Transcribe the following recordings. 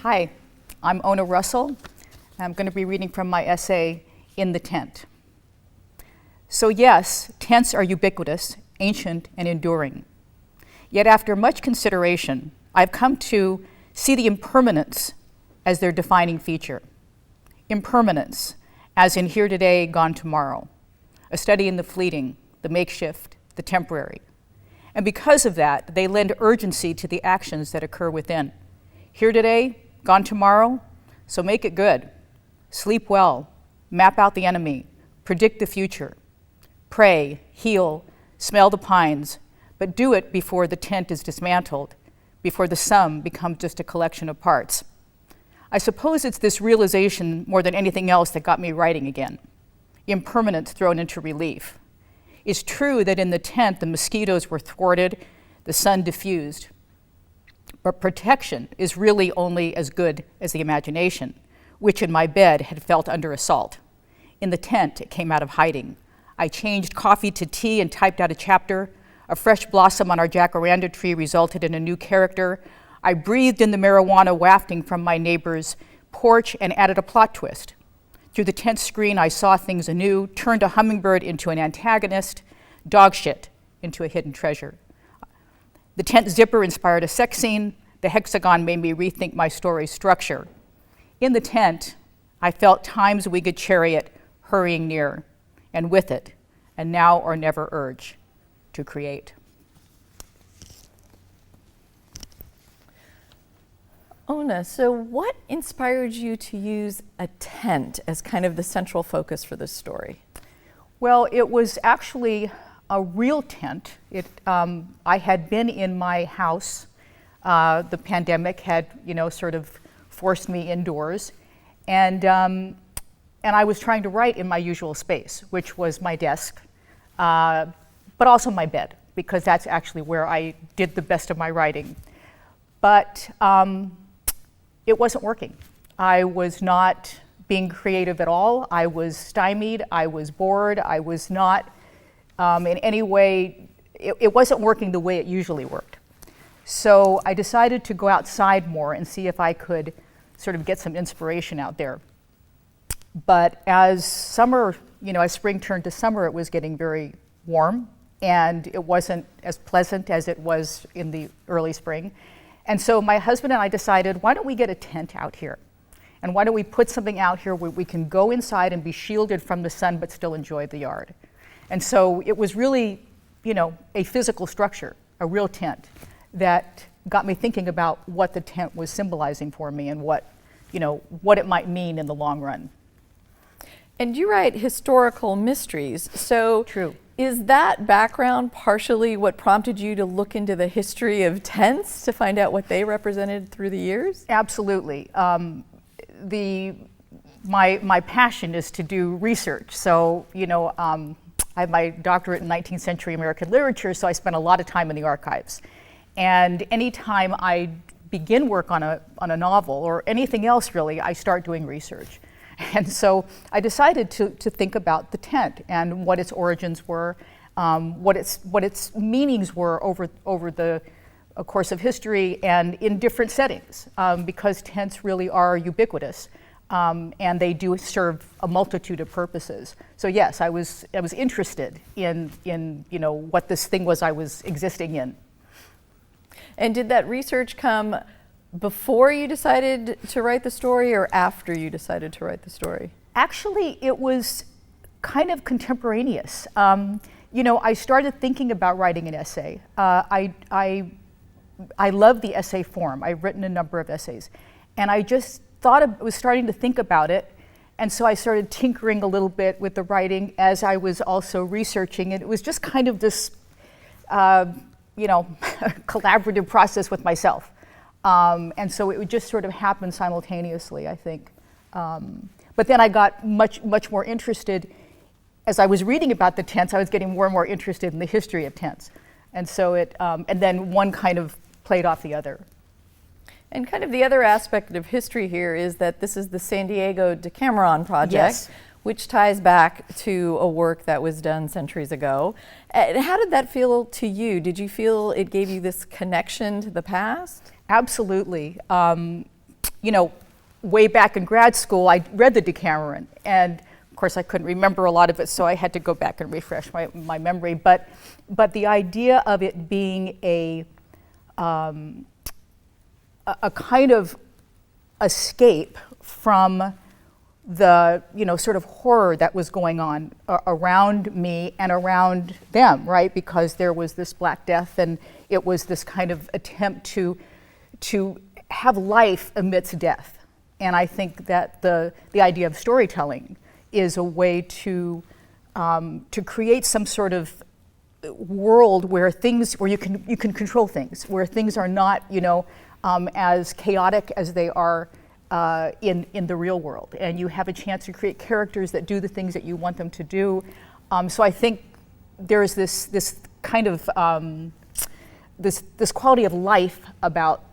Hi, I'm Ona Russell. I'm going to be reading from my essay, In the Tent. So yes, tents are ubiquitous, ancient, and enduring. Yet after much consideration, I've come to see the impermanence as their defining feature. Impermanence, as in here today, gone tomorrow. A study in the fleeting, the makeshift, the temporary. And because of that, they lend urgency to the actions that occur within. Here today, gone tomorrow, so make it good. Sleep well, map out the enemy, predict the future. Pray, heal, smell the pines, but do it before the tent is dismantled, before the sum becomes just a collection of parts. I suppose it's this realization more than anything else that got me writing again. Impermanence thrown into relief. It's true that in the tent the mosquitoes were thwarted, the sun diffused. But protection is really only as good as the imagination, which in my bed had felt under assault. In the tent, it came out of hiding. I changed coffee to tea and typed out a chapter. A fresh blossom on our jacaranda tree resulted in a new character. I breathed in the marijuana wafting from my neighbor's porch and added a plot twist. Through the tent screen, I saw things anew, turned a hummingbird into an antagonist, dog shit into a hidden treasure. The tent zipper inspired a sex scene. The hexagon made me rethink my story's structure. In the tent, I felt time's winged chariot hurrying near, and with it, a now or never urge to create. Ona, so what inspired you to use a tent as kind of the central focus for this story? Well, it was actually a real tent. I had been in my house. The pandemic had, sort of forced me indoors, and I was trying to write in my usual space, which was my desk, but also my bed, because that's actually where I did the best of my writing. But it wasn't working. I was not being creative at all. I was stymied. I was bored. I was not in any way, it wasn't working the way it usually worked. So I decided to go outside more and see if I could sort of get some inspiration out there. But as summer, as spring turned to summer, it was getting very warm, and it wasn't as pleasant as it was in the early spring. And so my husband and I decided, why don't we get a tent out here? And why don't we put something out here where we can go inside and be shielded from the sun but still enjoy the yard? And so it was really, a physical structure, a real tent, that got me thinking about what the tent was symbolizing for me and what it might mean in the long run. And you write historical mysteries, so True. Is that background partially what prompted you to look into the history of tents to find out what they represented through the years? Absolutely. My passion is to do research. So, I have my doctorate in 19th century American literature, so I spent a lot of time in the archives. And anytime I begin work on a novel or anything else really, I start doing research. And so I decided to think about the tent and what its origins were, what its meanings were over the course of history and in different settings, because tents really are ubiquitous. And they do serve a multitude of purposes. So yes, I was interested in what this thing was I was existing in. And did that research come before you decided to write the story or after you decided to write the story? Actually, it was kind of contemporaneous. I started thinking about writing an essay. I love the essay form. I've written a number of essays, and I just was starting to think about it, and so I started tinkering a little bit with the writing as I was also researching, and it was just kind of this, collaborative process with myself, and so it would just sort of happen simultaneously, I think. But then I got much more interested as I was reading about the tents. I was getting more and more interested in the history of tents, and so and then one kind of played off the other. And kind of the other aspect of history here is that this is the San Diego Decameron project, Yes. which ties back to a work that was done centuries ago. How did that feel to you? Did you feel it gave you this connection to the past? Absolutely. way back in grad school, I read the Decameron, and of course I couldn't remember a lot of it, so I had to go back and refresh my memory. But the idea of it being a kind of escape from the sort of horror that was going on around me and around them, right? Because there was this Black Death, and it was this kind of attempt to have life amidst death. And I think that the idea of storytelling is a way to create some sort of world where you can control things, where things are not as chaotic as they are in the real world, and you have a chance to create characters that do the things that you want them to do. So I think there's this kind of this quality of life about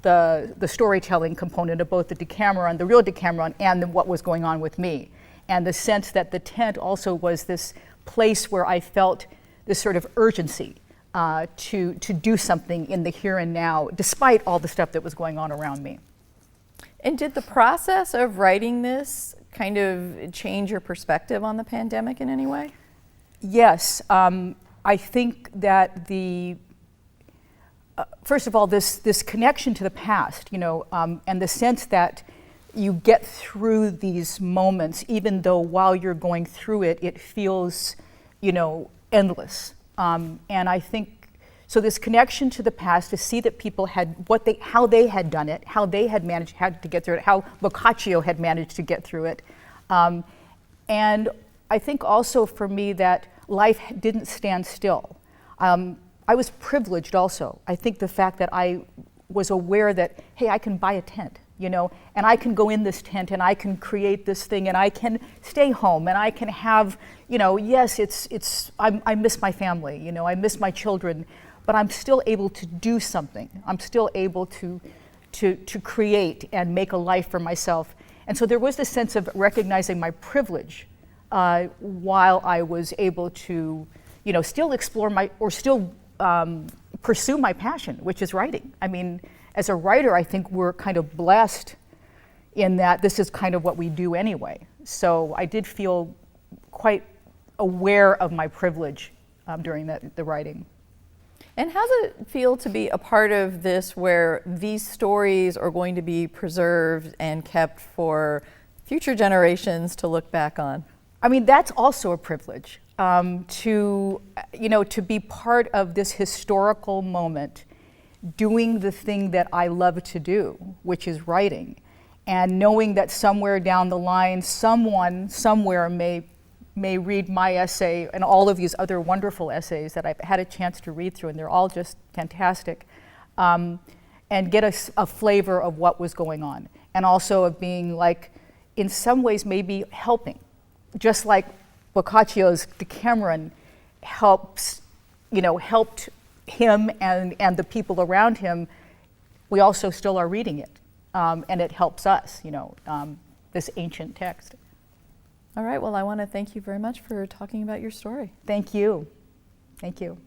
the storytelling component of both the Decameron, the real Decameron, and what was going on with me, and the sense that the tent also was this place where I felt this sort of urgency to do something in the here and now, despite all the stuff that was going on around me. And did the process of writing this kind of change your perspective on the pandemic in any way? Yes. I think that first of all, this connection to the past, and the sense that you get through these moments, even though while you're going through it, it feels, endless. And I think, so this connection to the past, to see that people had how they had done it, how they had had to get through it, how Boccaccio had managed to get through it. And I think also for me that life didn't stand still. I was privileged also. I think the fact that I was aware that, hey, I can buy a tent, and I can go in this tent and I can create this thing and I can stay home and I can have, yes, I miss my family, I miss my children, but I'm still able to do something. I'm still able to create and make a life for myself. And so there was this sense of recognizing my privilege while I was able to, still explore pursue my passion, which is writing. I mean, as a writer, I think we're kind of blessed in that this is kind of what we do anyway. So I did feel quite aware of my privilege during the writing. And how does it feel to be a part of this where these stories are going to be preserved and kept for future generations to look back on? I mean, that's also a privilege, to be part of this historical moment, doing the thing that I love to do, which is writing, and knowing that somewhere down the line, someone somewhere may read my essay and all of these other wonderful essays that I've had a chance to read through, and they're all just fantastic, and get a flavor of what was going on, and also of being like, in some ways, maybe helping, just like Boccaccio's Decameron helped him and the people around him. We also still are reading it, and it helps us, this ancient text. All right, well, I want to thank you very much for talking about your story. Thank you. Thank you.